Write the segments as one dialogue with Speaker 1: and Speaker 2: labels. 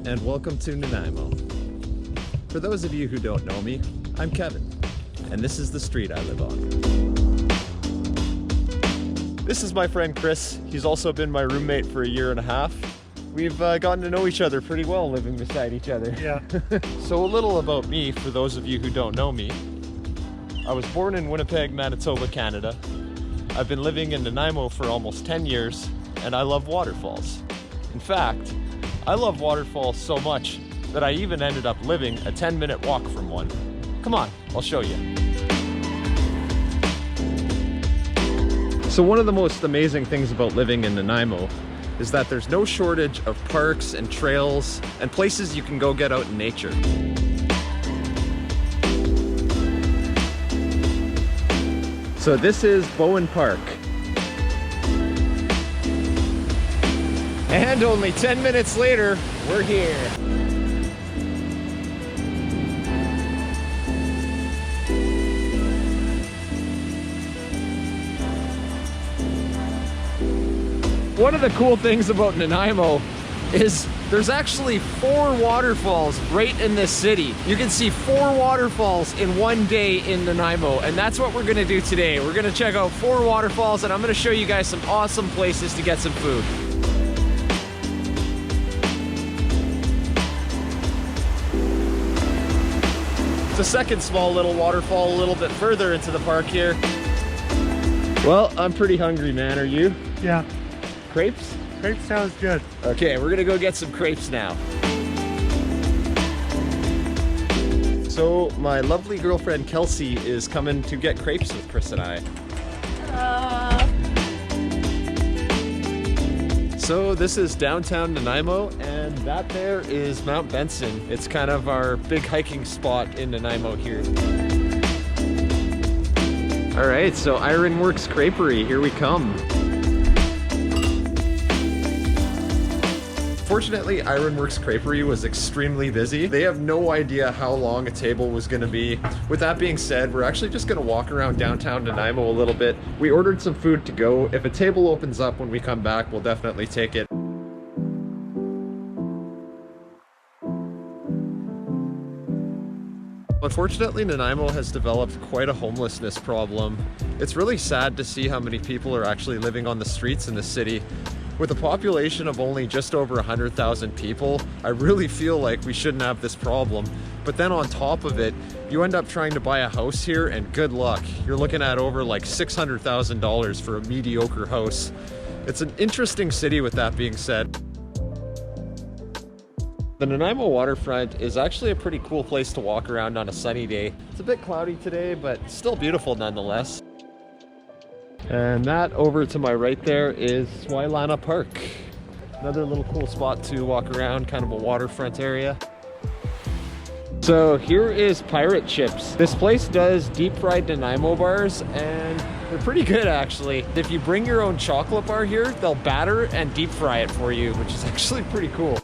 Speaker 1: and welcome to Nanaimo. For those of you who don't know me, I'm Kevin, and this is the street I live on. This is my friend Chris. He's also been my roommate for a year and a half. We've gotten to know each other pretty well living beside each other.
Speaker 2: Yeah.
Speaker 1: So a little about me, for those of you who don't know me. I was born in Winnipeg, Manitoba, Canada. I've been living in Nanaimo for almost 10 years, and I love waterfalls. In fact, I love waterfalls so much that I even ended up living a 10-minute walk from one. Come on, I'll show you. So one of the most amazing things about living in Nanaimo is that there's no shortage of parks and trails and places you can go get out in nature. So this is Bowen Park. And only 10 minutes later, we're here. One of the cool things about Nanaimo is there's actually 4 waterfalls right in this city. You can see 4 waterfalls in one day in Nanaimo, and that's what we're gonna do today. We're gonna check out 4 waterfalls, and I'm gonna show you guys some awesome places to get some food. It's a second small little waterfall a little bit further into the park here. Well, I'm pretty hungry, man. Are you?
Speaker 2: Yeah.
Speaker 1: Crepes?
Speaker 2: Crepes sounds good.
Speaker 1: Okay, we're gonna go get some crepes now. So my lovely girlfriend Kelsey is coming to get crepes with Chris and I. So this is downtown Nanaimo, and that there is Mount Benson. It's kind of our big hiking spot in Nanaimo here. All right, so Ironworks Creperie, here we come. Fortunately, Ironworks Creperie was extremely busy. They have no idea how long a table was gonna be. With that being said, we're actually just gonna walk around downtown Nanaimo a little bit. We ordered some food to go. If a table opens up when we come back, we'll definitely take it. Unfortunately, Nanaimo has developed quite a homelessness problem. It's really sad to see how many people are actually living on the streets in the city. With a population of only just over 100,000 people, I really feel like we shouldn't have this problem. But then on top of it, you end up trying to buy a house here and good luck. You're looking at over like $600,000 for a mediocre house. It's an interesting city with that being said. The Nanaimo waterfront is actually a pretty cool place to walk around on a sunny day. It's a bit cloudy today, but still beautiful nonetheless. And that over to my right there is Swailana Park. Another little cool spot to walk around, kind of a waterfront area. So here is Pirate Chips. This place does deep fried Nanaimo bars, and they're pretty good actually. If you bring your own chocolate bar here, they'll batter and deep fry it for you, which is actually pretty cool.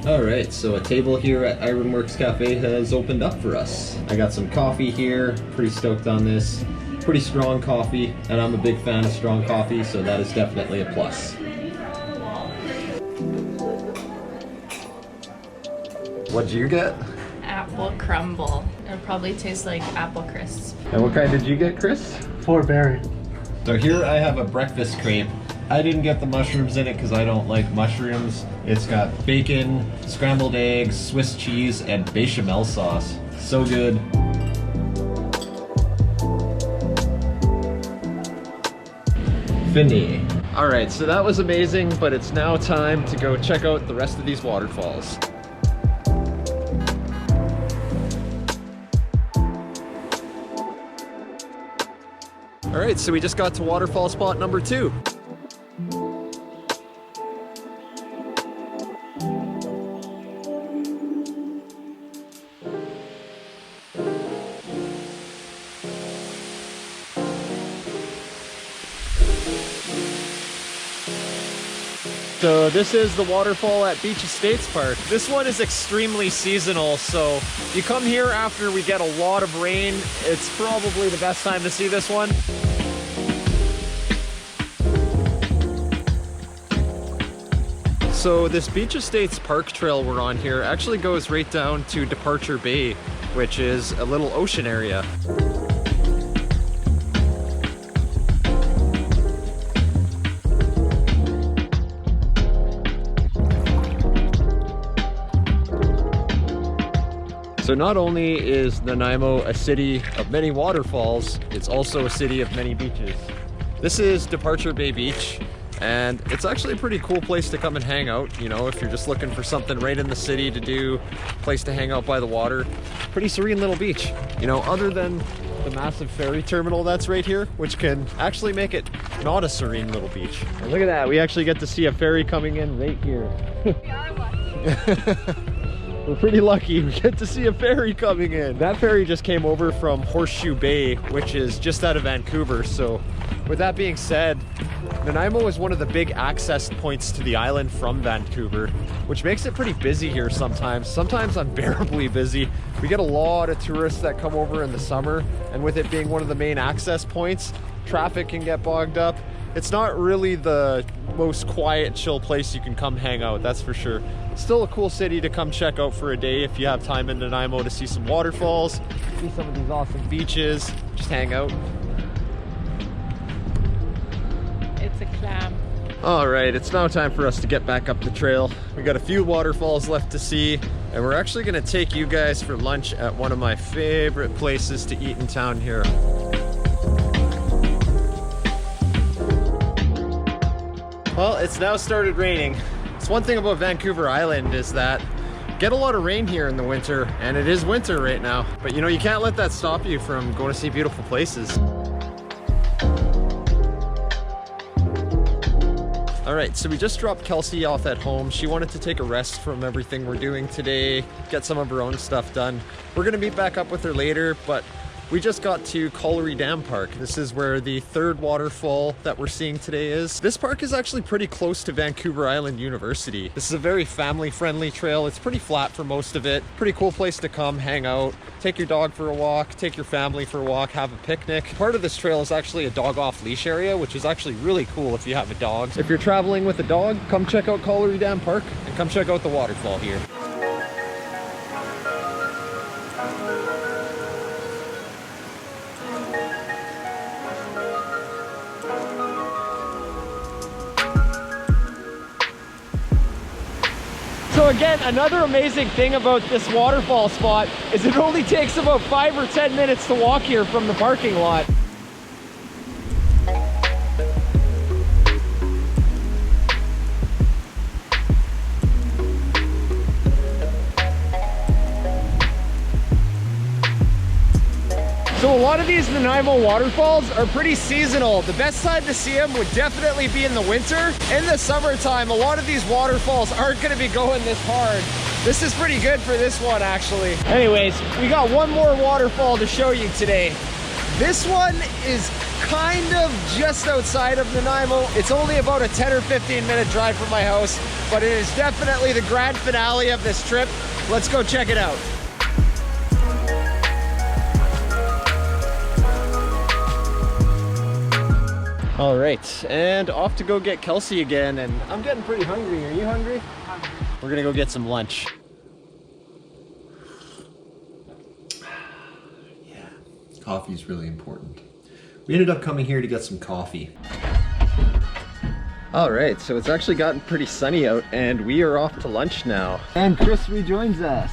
Speaker 1: All right, so a table here at Ironworks Cafe has opened up for us. I got some coffee here, pretty stoked on this. Pretty strong coffee, and I'm a big fan of strong coffee, so that is definitely a plus. What'd you get?
Speaker 3: Apple crumble. It'll probably taste like apple crisp.
Speaker 1: And what kind did you get, Chris?
Speaker 2: 4 berry.
Speaker 1: So here I have a breakfast crepe. I didn't get the mushrooms in it because I don't like mushrooms. It's got bacon, scrambled eggs, Swiss cheese, and bechamel sauce. So good. Fini. All right, so that was amazing, but it's now time to go check out the rest of these waterfalls. All right, so we just got to waterfall spot number 2. So this is the waterfall at Beach Estates Park. This one is extremely seasonal, so you come here after we get a lot of rain. It's probably the best time to see this one. So this Beach Estates Park trail we're on here actually goes right down to Departure Bay, which is a little ocean area. So not only is Nanaimo a city of many waterfalls, it's also a city of many beaches. This is Departure Bay Beach, and it's actually a pretty cool place to come and hang out, you know, if you're just looking for something right in the city to do, place to hang out by the water. Pretty serene little beach, you know, other than the massive ferry terminal that's right here, which can actually make it not a serene little beach. And look at that, we actually get to see a ferry coming in right here.
Speaker 3: We are lucky.
Speaker 1: We're pretty lucky, we get to see a ferry coming in. That ferry just came over from Horseshoe Bay, which is just out of Vancouver. So with that being said, Nanaimo is one of the big access points to the island from Vancouver, which makes it pretty busy here sometimes unbearably busy. We get a lot of tourists that come over in the summer, and with it being one of the main access points, traffic can get bogged up. It's not really the most quiet, chill place you can come hang out, that's for sure. Still a cool city to come check out for a day if you have time in Nanaimo to see some waterfalls, see some of these awesome beaches, just hang out.
Speaker 3: It's a clam.
Speaker 1: All right, it's now time for us to get back up the trail. We got a few waterfalls left to see, and we're actually gonna take you guys for lunch at one of my favorite places to eat in town here. Well, it's now started raining. It's one thing about Vancouver Island is that you get a lot of rain here in the winter, and it is winter right now. But you know, you can't let that stop you from going to see beautiful places. All right, so we just dropped Kelsey off at home. She wanted to take a rest from everything we're doing today, get some of her own stuff done. We're gonna meet back up with her later, but we just got to Colliery Dam Park. This is where the third waterfall that we're seeing today is. This park is actually pretty close to Vancouver Island University. This is a very family-friendly trail. It's pretty flat for most of it. Pretty cool place to come, hang out, take your dog for a walk, take your family for a walk, have a picnic. Part of this trail is actually a dog off-leash area, which is actually really cool if you have a dog. If you're traveling with a dog, come check out Colliery Dam Park and come check out the waterfall here. So again, another amazing thing about this waterfall spot is it only takes about 5 or 10 minutes to walk here from the parking lot. So a lot of these Nanaimo waterfalls are pretty seasonal. The best time to see them would definitely be in the winter. In the summertime, a lot of these waterfalls aren't gonna be going this hard. This is pretty good for this one, actually. Anyways, we got one more waterfall to show you today. This one is kind of just outside of Nanaimo. It's only about a 10 or 15 minute drive from my house, but it is definitely the grand finale of this trip. Let's go check it out. All right, and off to go get Kelsey again, and I'm getting pretty hungry. Are you hungry? Hungry. We're gonna go get some lunch. Yeah, coffee is really important. We ended up coming here to get some coffee. All right, so it's actually gotten pretty sunny out, and we are off to lunch now. And Chris rejoins us.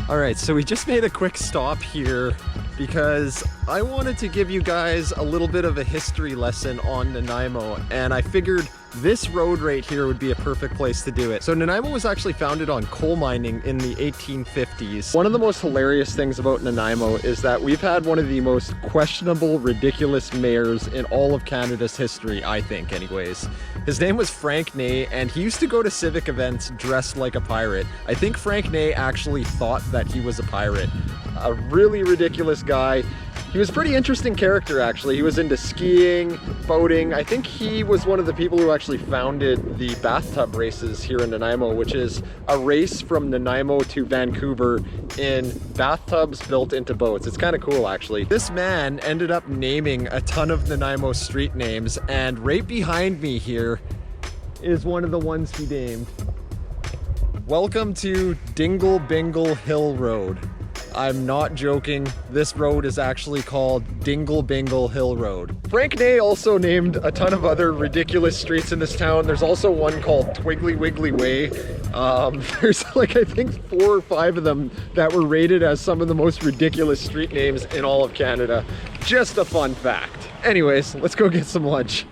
Speaker 1: All right, so we just made a quick stop here because I wanted to give you guys a little bit of a history lesson on Nanaimo, and I figured this road right here would be a perfect place to do it. So Nanaimo was actually founded on coal mining in the 1850s. One of the most hilarious things about Nanaimo is that we've had one of the most questionable, ridiculous mayors in all of Canada's history, I think anyways. His name was Frank Ney, and he used to go to civic events dressed like a pirate. I think Frank Ney actually thought that he was a pirate. A really ridiculous guy. He was a pretty interesting character, actually. He was into skiing, boating. I think he was one of the people who actually founded the bathtub races here in Nanaimo, which is a race from Nanaimo to Vancouver in bathtubs built into boats. It's kind of cool, actually. This man ended up naming a ton of Nanaimo street names, and right behind me here is one of the ones he named. Welcome to Dingle Bingle Hill Road. I'm not joking, this road is actually called Dingle Bingle Hill Road. Frank Ney also named a ton of other ridiculous streets in this town. There's also one called Twiggly Wiggly Way. There's like, I think 4 or 5 of them that were rated as some of the most ridiculous street names in all of Canada. Just a fun fact. Anyways, let's go get some lunch.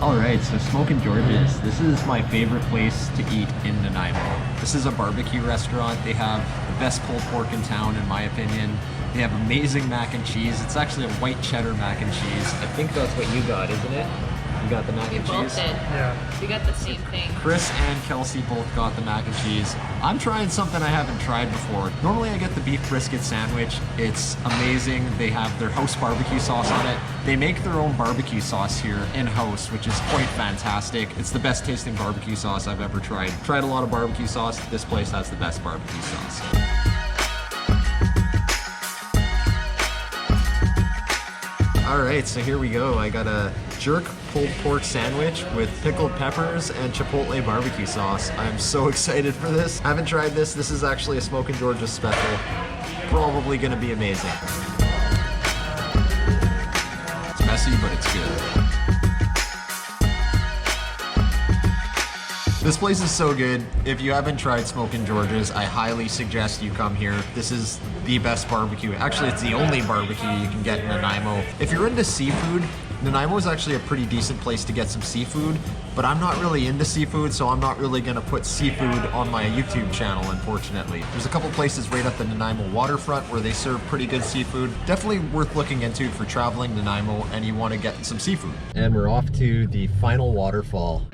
Speaker 4: Alright, so Smokin' George's. This is my favorite place to eat in Nanaimo. This is a barbecue restaurant. They have the best pulled pork in town, in my opinion. They have amazing mac and cheese. It's actually a white cheddar mac and cheese. I think that's what you got, isn't it? You got the mac and cheese?
Speaker 3: We both did.
Speaker 2: Yeah.
Speaker 3: We got the same thing.
Speaker 4: Chris and Kelsey both got the mac and cheese. I'm trying something I haven't tried before. Normally I get the beef brisket sandwich. It's amazing. They have their house barbecue sauce on it. They make their own barbecue sauce here in-house, which is quite fantastic. It's the best tasting barbecue sauce I've ever tried. Tried a lot of barbecue sauce. This place has the best barbecue sauce. Alright, so here we go. I got a jerk pulled pork sandwich with pickled peppers and chipotle barbecue sauce. I'm so excited for this. I haven't tried this. This is actually a Smokin' George's special. Probably gonna be amazing. It's messy, but it's good. This place is so good. If you haven't tried Smokin' George's, I highly suggest you come here. This is the best barbecue. Actually, it's the only barbecue you can get in Nanaimo. If you're into seafood, Nanaimo is actually a pretty decent place to get some seafood, but I'm not really into seafood, so I'm not really gonna put seafood on my YouTube channel, unfortunately. There's a couple places right at the Nanaimo waterfront where they serve pretty good seafood. Definitely worth looking into for traveling Nanaimo and you wanna get some seafood. And we're off to the final waterfall.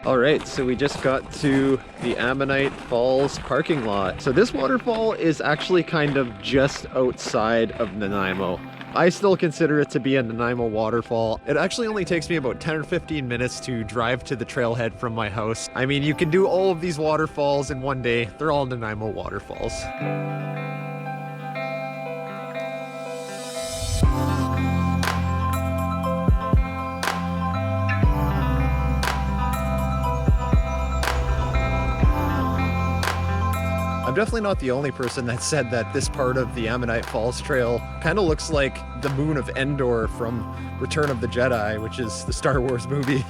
Speaker 1: Alright, so we just got to the Ammonite Falls parking lot. So this waterfall is actually kind of just outside of Nanaimo. I still consider it to be a Nanaimo waterfall. It actually only takes me about 10 or 15 minutes to drive to the trailhead from my house. I mean, you can do all of these waterfalls in one day. They're all Nanaimo waterfalls. I'm definitely not the only person that said that this part of the Ammonite Falls Trail kind of looks like the moon of Endor from Return of the Jedi, which is the Star Wars movie.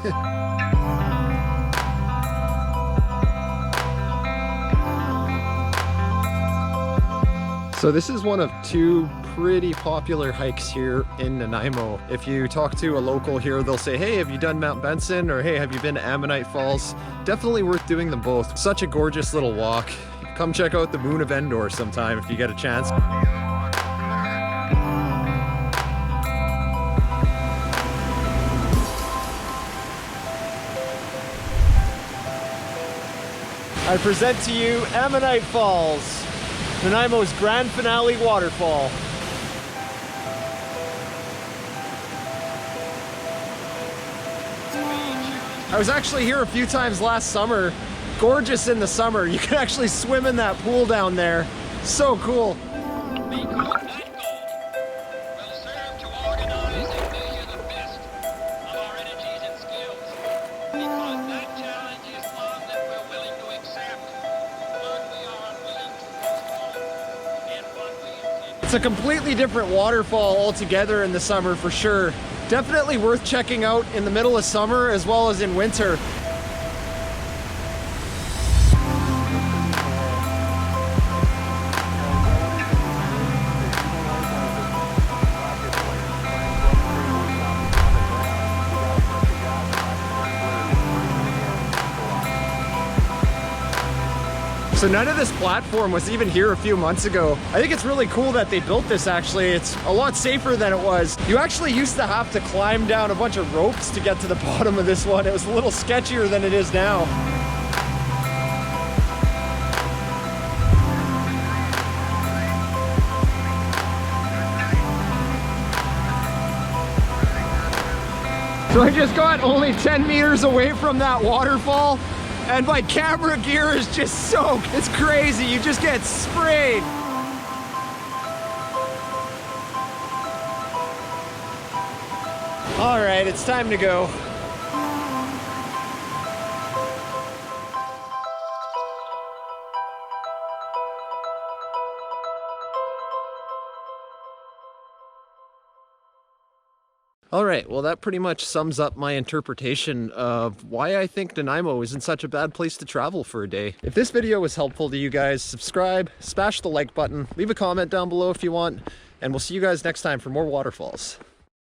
Speaker 1: So this is one of 2 pretty popular hikes here in Nanaimo. If you talk to a local here, they'll say, hey, have you done Mount Benson? Or hey, have you been to Ammonite Falls? Definitely worth doing them both. Such a gorgeous little walk. Come check out the Moon of Endor sometime if you get a chance. I present to you Ammonite Falls, Nanaimo's grand finale waterfall. I was actually here a few times last summer. Gorgeous in the summer. You can actually swim in that pool down there. So cool. It's a completely different waterfall altogether in the summer for sure. Definitely worth checking out in the middle of summer as well as in winter. So none of this platform was even here a few months ago. I think it's really cool that they built this actually. It's a lot safer than it was. You actually used to have to climb down a bunch of ropes to get to the bottom of this one. It was a little sketchier than it is now. So I just got only 10 meters away from that waterfall, and my camera gear is just soaked. It's crazy, you just get sprayed. All right, it's time to go. All right, well that pretty much sums up my interpretation of why I think Nanaimo isn't such a bad place to travel for a day. If this video was helpful to you guys, subscribe, smash the like button, leave a comment down below if you want, and we'll see you guys next time for more waterfalls.